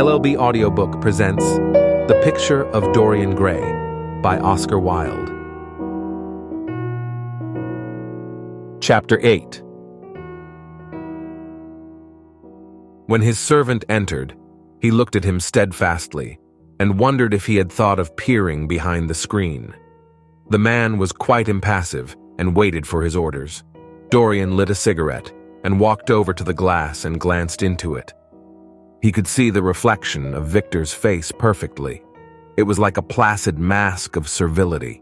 LLB Audiobook presents The Picture of Dorian Gray by Oscar Wilde. Chapter 8. When his servant entered, he looked at him steadfastly and wondered if he had thought of peering behind the screen. The man was quite impassive and waited for his orders. Dorian lit a cigarette and walked over to the glass and glanced into it. He could see the reflection of Victor's face perfectly. It was like a placid mask of servility.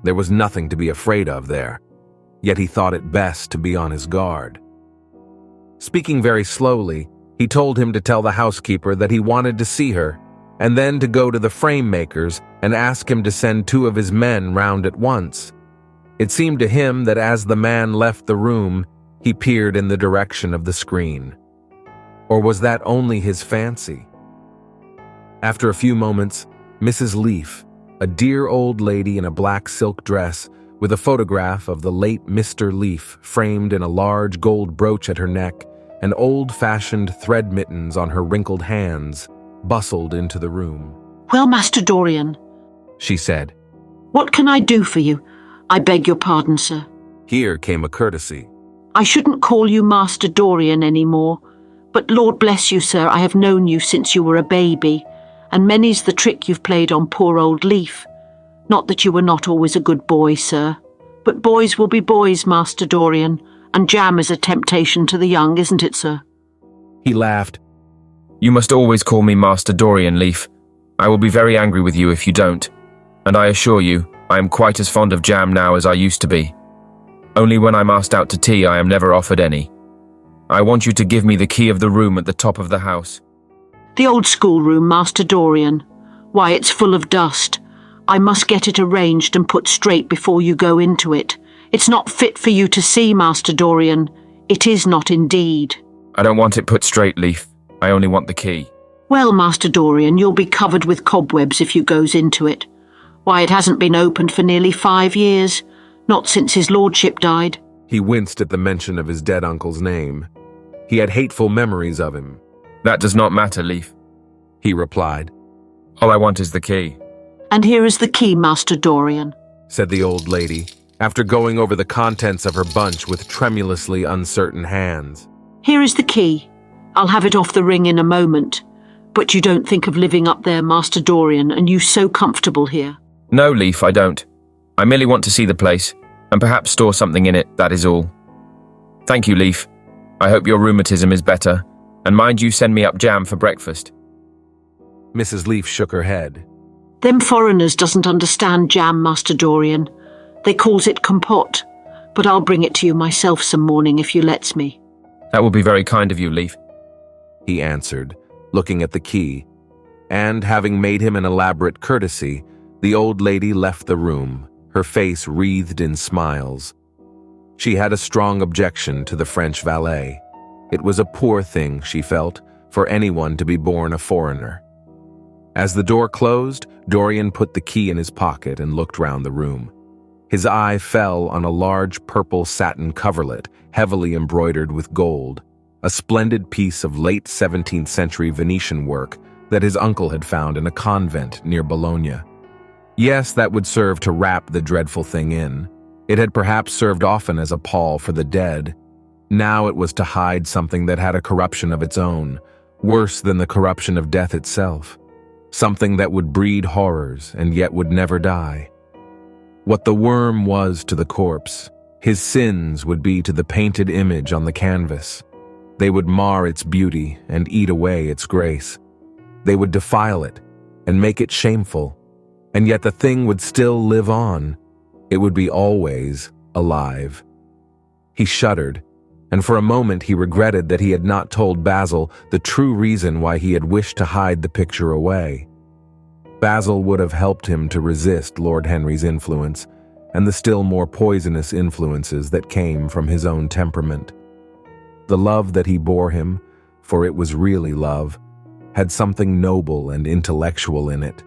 There was nothing to be afraid of there, yet he thought it best to be on his guard. Speaking very slowly, he told him to tell the housekeeper that he wanted to see her, and then to go to the frame makers and ask him to send 2 of his men round at once. It seemed to him that as the man left the room, he peered in the direction of the screen. Or was that only his fancy? After a few moments, Mrs. Leaf, a dear old lady in a black silk dress with a photograph of the late Mr. Leaf framed in a large gold brooch at her neck and old-fashioned thread mittens on her wrinkled hands, bustled into the room. "Well, Master Dorian," she said. "what can I do for you? I beg your pardon, sir." Here came a courtesy. "I shouldn't call you Master Dorian any more, but Lord bless you, sir, I have known you since you were a baby, and many's the trick you've played on poor old Leaf. Not that you were not always a good boy, sir, but boys will be boys, Master Dorian, and jam is a temptation to the young, isn't it, sir?" He laughed. "You must always call me Master Dorian, Leaf. I will be very angry with you if you don't, and I assure you, I am quite as fond of jam now as I used to be. Only when I'm asked out to tea I am never offered any. I want you to give me the key of the room at the top of the house." "The old schoolroom, Master Dorian. Why, it's full of dust. I must get it arranged and put straight before you go into it. It's not fit for you to see, Master Dorian. It is not indeed." "I don't want it put straight, Leaf. I only want the key." "Well, Master Dorian, you'll be covered with cobwebs if you goes into it. Why, it hasn't been opened for nearly 5 years, not since his lordship died." He winced at the mention of his dead uncle's name. He had hateful memories of him. "That does not matter, Leaf," he replied. "All I want is the key." "And here is the key, Master Dorian," said the old lady, after going over the contents of her bunch with tremulously uncertain hands. "Here is the key. I'll have it off the ring in a moment. But you don't think of living up there, Master Dorian, and you so comfortable here." "No, Leaf, I don't. I merely want to see the place, and perhaps store something in it, that is all. Thank you, Leaf. I hope your rheumatism is better, and mind you send me up jam for breakfast." Mrs. Leaf shook her head. "Them foreigners doesn't understand jam, Master Dorian. They calls it compote, but I'll bring it to you myself some morning if you lets me." "That will be very kind of you, Leaf," he answered, looking at the key, and having made him an elaborate courtesy, the old lady left the room, her face wreathed in smiles. She had a strong objection to the French valet. It was a poor thing, she felt, for anyone to be born a foreigner. As the door closed, Dorian put the key in his pocket and looked round the room. His eye fell on a large purple satin coverlet, heavily embroidered with gold, a splendid piece of late 17th century Venetian work that his uncle had found in a convent near Bologna. Yes, that would serve to wrap the dreadful thing in. It had perhaps served often as a pall for the dead. Now it was to hide something that had a corruption of its own, worse than the corruption of death itself. Something that would breed horrors and yet would never die. What the worm was to the corpse, his sins would be to the painted image on the canvas. They would mar its beauty and eat away its grace. They would defile it and make it shameful, and yet the thing would still live on. It would be always alive. He shuddered, and for a moment he regretted that he had not told Basil the true reason why he had wished to hide the picture away. Basil would have helped him to resist Lord Henry's influence and the still more poisonous influences that came from his own temperament. The love that he bore him, for it was really love, had something noble and intellectual in it.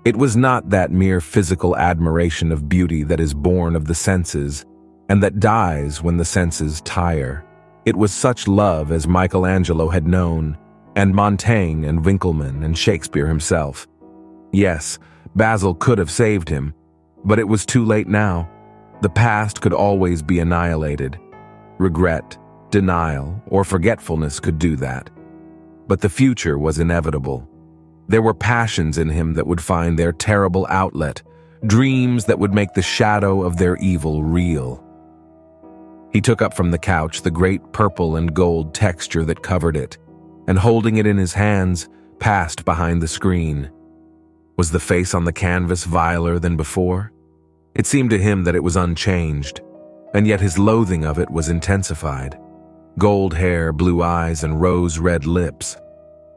It was not that mere physical admiration of beauty that is born of the senses, and that dies when the senses tire. It was such love as Michelangelo had known, and Montaigne and Winckelmann and Shakespeare himself. Yes, Basil could have saved him, but it was too late now. The past could always be annihilated. Regret, denial, or forgetfulness could do that. But the future was inevitable. There were passions in him that would find their terrible outlet, dreams that would make the shadow of their evil real. He took up from the couch the great purple and gold texture that covered it, and holding it in his hands, passed behind the screen. Was the face on the canvas viler than before? It seemed to him that it was unchanged, and yet his loathing of it was intensified. Gold hair, blue eyes, and rose-red lips.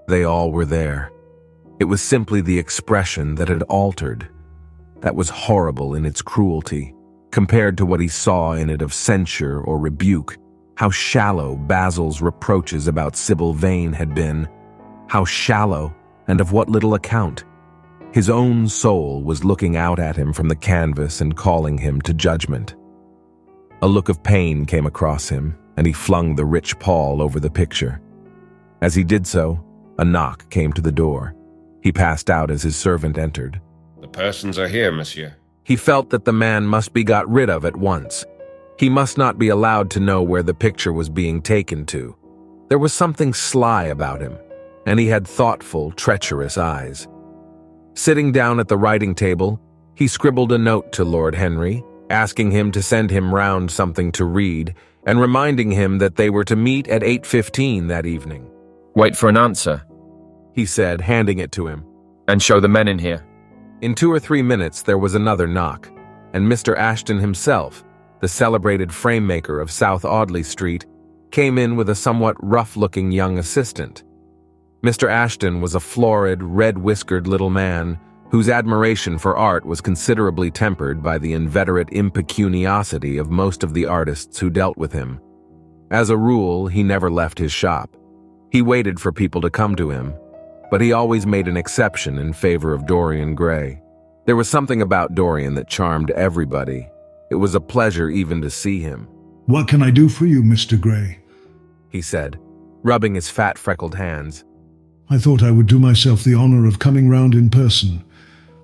They all were there. It was simply the expression that had altered. That was horrible in its cruelty, compared to what he saw in it of censure or rebuke. How shallow Basil's reproaches about Sibyl Vane had been. How shallow, and of what little account. His own soul was looking out at him from the canvas and calling him to judgment. A look of pain came across him, and he flung the rich pall over the picture. As he did so, a knock came to the door. He passed out as his servant entered. The persons are here, monsieur. He felt that the man must be got rid of at once. He must not be allowed to know where the picture was being taken to. There was something sly about him, and he had thoughtful, treacherous eyes. Sitting down at the writing table, he scribbled a note to Lord Henry, asking him to send him round something to read, and reminding him that they were to meet at 8:15 that evening. Wait for an answer, he said, handing it to him. and show the men in here. In 2 or 3 minutes there was another knock, and Mr. Ashton himself, the celebrated frame-maker of South Audley Street, came in with a somewhat rough-looking young assistant. Mr. Ashton was a florid, red-whiskered little man whose admiration for art was considerably tempered by the inveterate impecuniosity of most of the artists who dealt with him. As a rule, he never left his shop. He waited for people to come to him, but he always made an exception in favor of Dorian Gray. There was something about Dorian that charmed everybody. It was a pleasure even to see him. "What can I do for you, Mr. Gray?" he said, rubbing his fat, freckled hands. "I thought I would do myself the honor of coming round in person.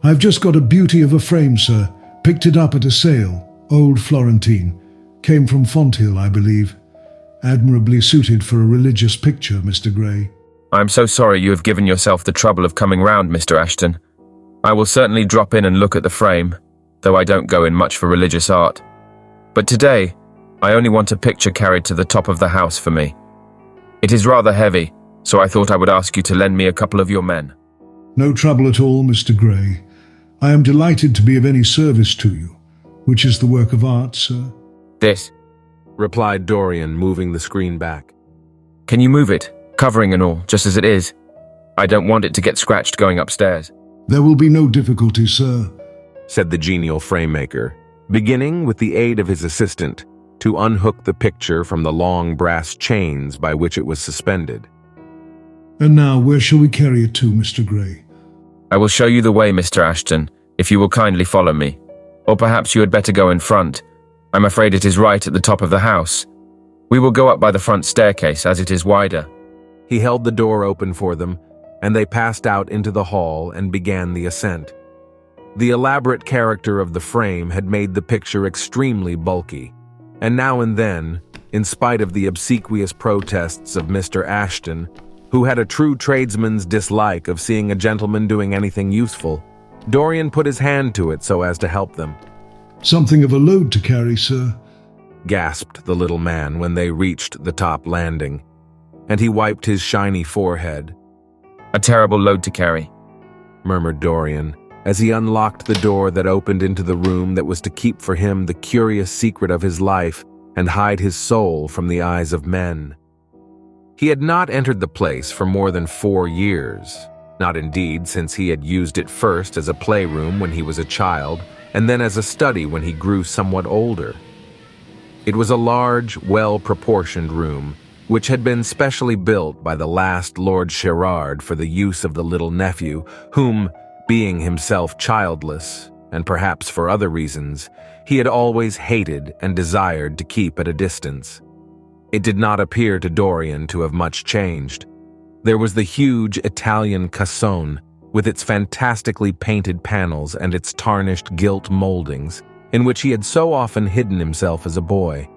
I've just got a beauty of a frame, sir. Picked it up at a sale. Old Florentine. Came from Fonthill, I believe. Admirably suited for a religious picture, Mr. Gray." I'm so sorry you have given yourself the trouble of coming round, Mr. Ashton. I will certainly drop in and look at the frame, though I don't go in much for religious art. But today, I only want a picture carried to the top of the house for me. It is rather heavy, so I thought I would ask you to lend me a couple of your men. "No trouble at all, Mr. Gray. I am delighted to be of any service to you. Which is the work of art, sir?" This. Replied Dorian, moving the screen back. Can you move it, covering and all, just as it is? I don't want it to get scratched going upstairs. "There will be no difficulty, sir," said the genial frame-maker, beginning with the aid of his assistant to unhook the picture from the long brass chains by which it was suspended. "And now, where shall we carry it to, Mr. Gray?" I will show you the way, Mr. Ashton, if you will kindly follow me. Or perhaps you had better go in front. I'm afraid it is right at the top of the house. We will go up by the front staircase, as it is wider. He held the door open for them, and they passed out into the hall and began the ascent. The elaborate character of the frame had made the picture extremely bulky, and now and then, in spite of the obsequious protests of Mr. Ashton, who had a true tradesman's dislike of seeing a gentleman doing anything useful, Dorian put his hand to it so as to help them. "Something of a load to carry, sir," gasped the little man when they reached the top landing, and he wiped his shiny forehead. A terrible load to carry, murmured Dorian, as he unlocked the door that opened into the room that was to keep for him the curious secret of his life and hide his soul from the eyes of men. He had not entered the place for more than 4 years, not indeed since he had used it first as a playroom when he was a child, and then as a study when he grew somewhat older. It was a large, well-proportioned room, which had been specially built by the last Lord Sherard for the use of the little nephew, whom, being himself childless, and perhaps for other reasons, he had always hated and desired to keep at a distance. It did not appear to Dorian to have much changed. There was the huge Italian cassone, with its fantastically painted panels and its tarnished gilt moldings, in which he had so often hidden himself as a boy.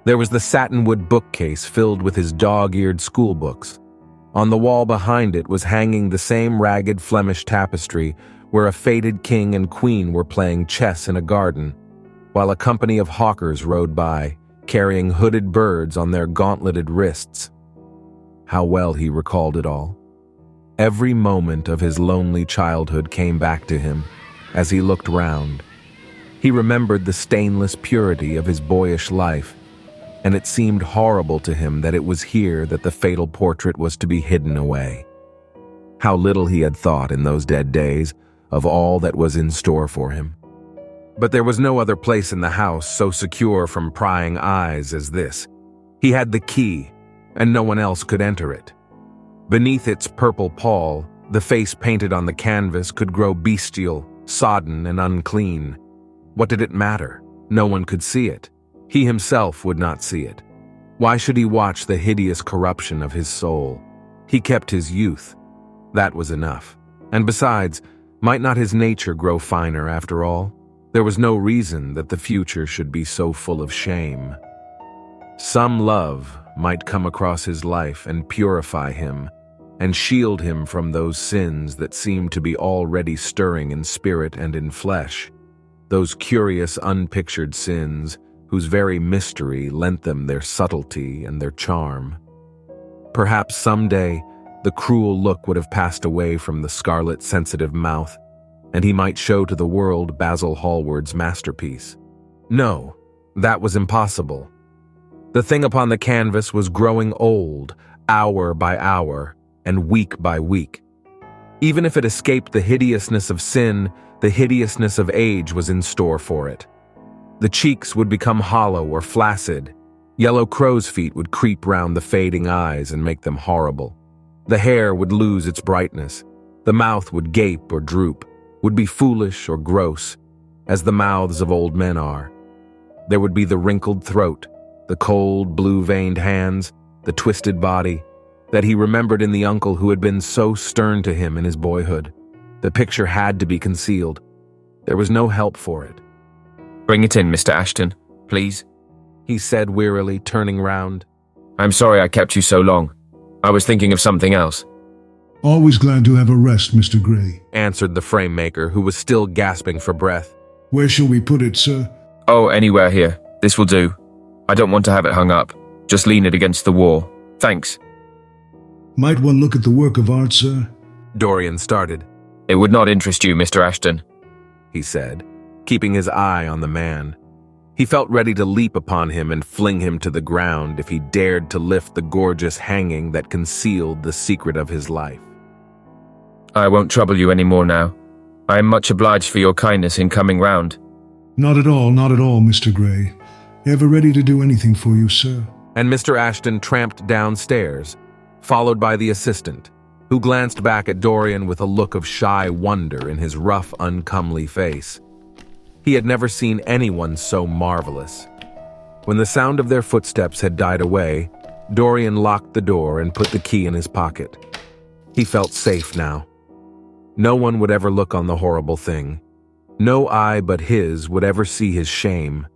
There was the satinwood bookcase filled with his dog-eared schoolbooks. On the wall behind it was hanging the same ragged Flemish tapestry where a faded king and queen were playing chess in a garden, while a company of hawkers rode by, carrying hooded birds on their gauntleted wrists. How well he recalled it all. Every moment of his lonely childhood came back to him as he looked round. He remembered the stainless purity of his boyish life, and it seemed horrible to him that it was here that the fatal portrait was to be hidden away. How little he had thought in those dead days of all that was in store for him. But there was no other place in the house so secure from prying eyes as this. He had the key, and no one else could enter it. Beneath its purple pall, the face painted on the canvas could grow bestial, sodden, and unclean. What did it matter? No one could see it. He himself would not see it. Why should he watch the hideous corruption of his soul? He kept his youth. That was enough. And besides, might not his nature grow finer after all? There was no reason that the future should be so full of shame. Some love might come across his life and purify him, and shield him from those sins that seemed to be already stirring in spirit and in flesh, those curious unpictured sins whose very mystery lent them their subtlety and their charm. Perhaps someday the cruel look would have passed away from the scarlet sensitive mouth, and he might show to the world Basil Hallward's masterpiece. No, that was impossible. The thing upon the canvas was growing old, hour by hour, and week by week. Even if it escaped the hideousness of sin, the hideousness of age was in store for it. The cheeks would become hollow or flaccid. Yellow crow's feet would creep round the fading eyes and make them horrible. The hair would lose its brightness. The mouth would gape or droop, would be foolish or gross, as the mouths of old men are. There would be the wrinkled throat, the cold, blue-veined hands, the twisted body, that he remembered in the uncle who had been so stern to him in his boyhood. The picture had to be concealed. There was no help for it. "Bring it in, Mr. Ashton, please," he said wearily, turning round. "I'm sorry I kept you so long. I was thinking of something else." Always glad to have a rest, Mr. Gray, answered the frame maker, who was still gasping for breath. Where shall we put it, sir? "Oh, anywhere here. This will do. I don't want to have it hung up. Just lean it against the wall. Thanks." Might one look at the work of art, sir? Dorian started. "It would not interest you, Mr. Ashton," he said, keeping his eye on the man. He felt ready to leap upon him and fling him to the ground if he dared to lift the gorgeous hanging that concealed the secret of his life. "I won't trouble you any more now. I am much obliged for your kindness in coming round." Not at all, Mr. Gray. Ever ready to do anything for you, sir? And Mr. Ashton tramped downstairs, followed by the assistant, who glanced back at Dorian with a look of shy wonder in his rough, uncomely face. He had never seen anyone so marvelous. When the sound of their footsteps had died away, Dorian locked the door and put the key in his pocket. He felt safe now. No one would ever look on the horrible thing. No eye but his would ever see his shame.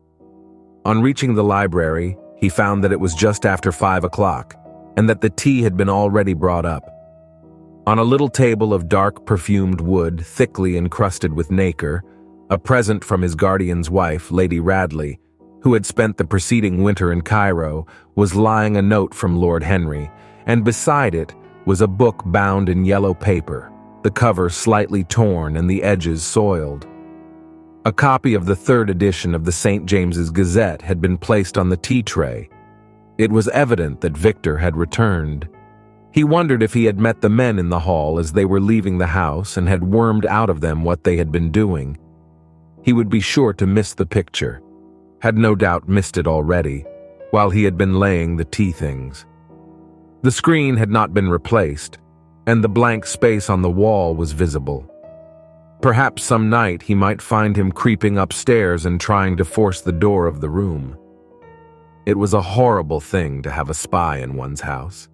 On reaching the library, he found that it was just after 5 o'clock, and that the tea had been already brought up. On a little table of dark perfumed wood, thickly encrusted with nacre, a present from his guardian's wife, Lady Radley, who had spent the preceding winter in Cairo, was lying a note from Lord Henry, and beside it was a book bound in yellow paper, the cover slightly torn and the edges soiled. A copy of the 3rd edition of the St. James's Gazette had been placed on the tea tray. It was evident that Victor had returned. He wondered if he had met the men in the hall as they were leaving the house and had wormed out of them what they had been doing. He would be sure to miss the picture, had no doubt missed it already, while he had been laying the tea things. The screen had not been replaced, and the blank space on the wall was visible. Perhaps some night he might find him creeping upstairs and trying to force the door of the room. It was a horrible thing to have a spy in one's house.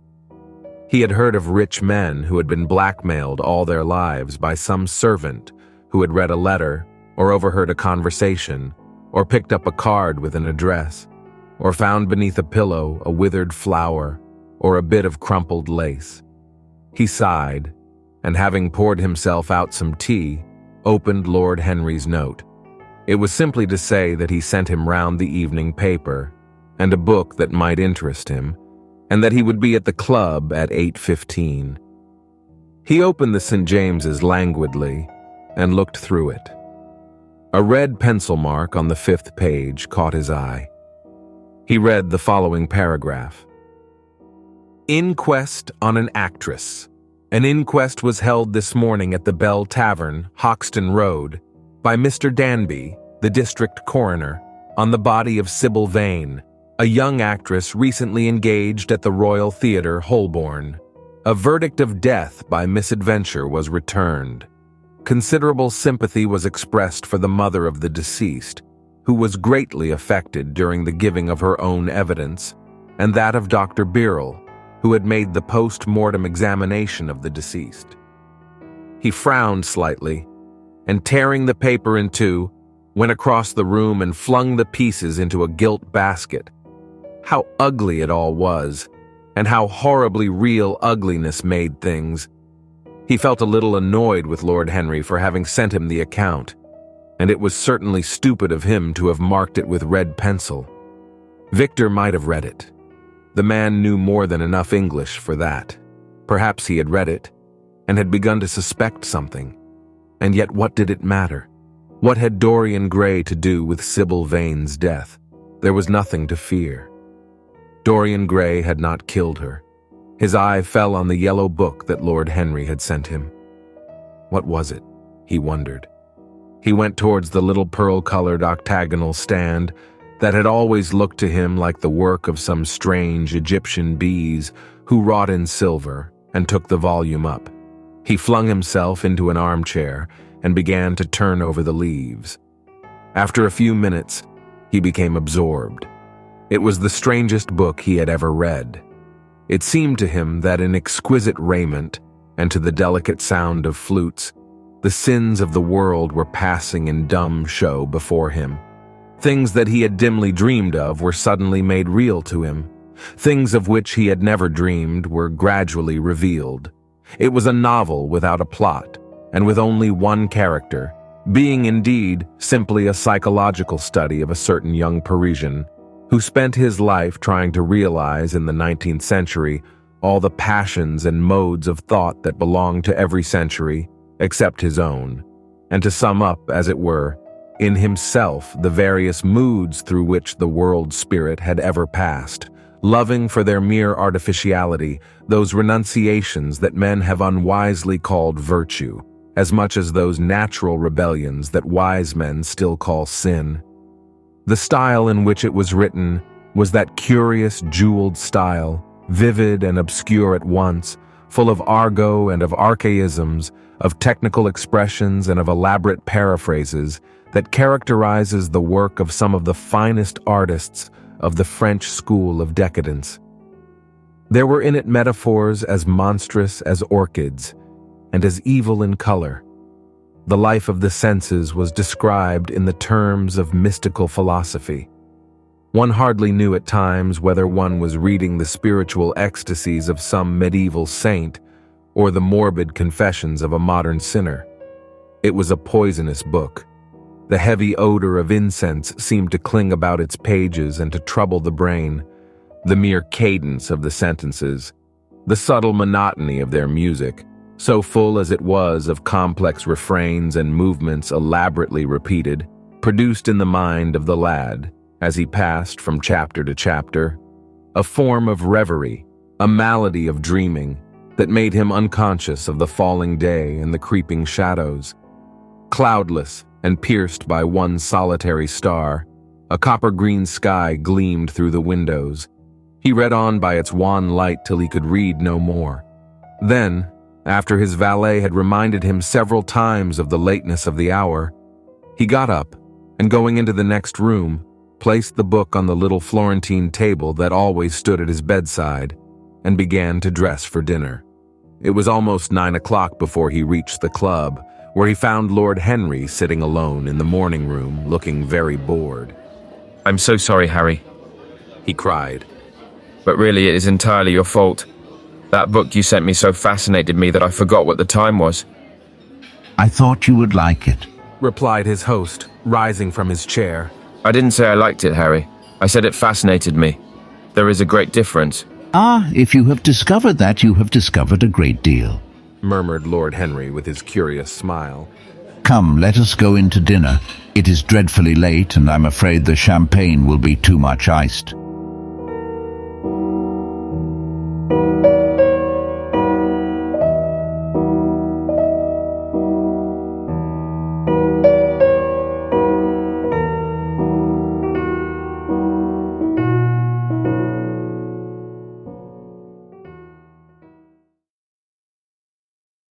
He had heard of rich men who had been blackmailed all their lives by some servant who had read a letter, or overheard a conversation, or picked up a card with an address, or found beneath a pillow a withered flower or a bit of crumpled lace. He sighed, and having poured himself out some tea, opened Lord Henry's note. It was simply to say that he sent him round the evening paper, and a book that might interest him, and that he would be at the club at 8:15. He opened the St. James's languidly and looked through it. A red pencil mark on the 5th page caught his eye. He read the following paragraph. Inquest on an actress. An inquest was held this morning at the Bell Tavern, Hoxton Road, by Mr. Danby, the district coroner, on the body of Sibyl Vane, a young actress recently engaged at the Royal Theatre, Holborn. A verdict of death by misadventure was returned. Considerable sympathy was expressed for the mother of the deceased, who was greatly affected during the giving of her own evidence, and that of Dr. Birrell, who had made the post-mortem examination of the deceased. He frowned slightly, and tearing the paper in two, went across the room and flung the pieces into a gilt basket. How ugly it all was, and how horribly real ugliness made things. He felt a little annoyed with Lord Henry for having sent him the account, and it was certainly stupid of him to have marked it with red pencil. Victor might have read it. The man knew more than enough English for that. Perhaps he had read it, and had begun to suspect something. And yet what did it matter? What had Dorian Gray to do with Sibyl Vane's death? There was nothing to fear. Dorian Gray had not killed her. His eye fell on the yellow book that Lord Henry had sent him. What was it? He wondered. He went towards the little pearl-colored octagonal stand that had always looked to him like the work of some strange Egyptian bees who wrought in silver, and took the volume up. He flung himself into an armchair and began to turn over the leaves. After a few minutes, he became absorbed. It was the strangest book he had ever read. It seemed to him that in exquisite raiment, and to the delicate sound of flutes, the sins of the world were passing in dumb show before him. Things that he had dimly dreamed of were suddenly made real to him. Things of which he had never dreamed were gradually revealed. It was a novel without a plot, and with only one character, being indeed simply a psychological study of a certain young Parisian who spent his life trying to realize in the 19th century all the passions and modes of thought that belonged to every century except his own, and to sum up, as it were, in himself the various moods through which the world spirit had ever passed, loving for their mere artificiality those renunciations that men have unwisely called virtue, as much as those natural rebellions that wise men still call sin. The style in which it was written was that curious jeweled style, vivid and obscure at once, full of argot and of archaisms, of technical expressions and of elaborate paraphrases, that characterizes the work of some of the finest artists of the French school of decadence. There were in it metaphors as monstrous as orchids, and as evil in color. The life of the senses was described in the terms of mystical philosophy. One hardly knew at times whether one was reading the spiritual ecstasies of some medieval saint or the morbid confessions of a modern sinner. It was a poisonous book. The heavy odor of incense seemed to cling about its pages and to trouble the brain. The mere cadence of the sentences, the subtle monotony of their music, so full as it was of complex refrains and movements elaborately repeated, produced in the mind of the lad, as he passed from chapter to chapter, a form of reverie, a malady of dreaming, that made him unconscious of the falling day and the creeping shadows. Cloudless and pierced by one solitary star, a copper-green sky gleamed through the windows. He read on by its wan light till he could read no more. Then, after his valet had reminded him several times of the lateness of the hour, he got up, and going into the next room, placed the book on the little Florentine table that always stood at his bedside, and began to dress for dinner. It was almost 9 o'clock before he reached the club, where he found Lord Henry sitting alone in the morning room, looking very bored. "I'm so sorry, Harry," he cried. "but really it is entirely your fault. That book you sent me so fascinated me that I forgot what the time was." I thought you would like it. Replied his host, rising from his chair. "I didn't say I liked it, Harry. I said it fascinated me. There is a great difference." Ah, if you have discovered that, you have discovered a great deal. Murmured Lord Henry with his curious smile. Come, let us go in to dinner. It is dreadfully late, and I'm afraid the champagne will be too much iced.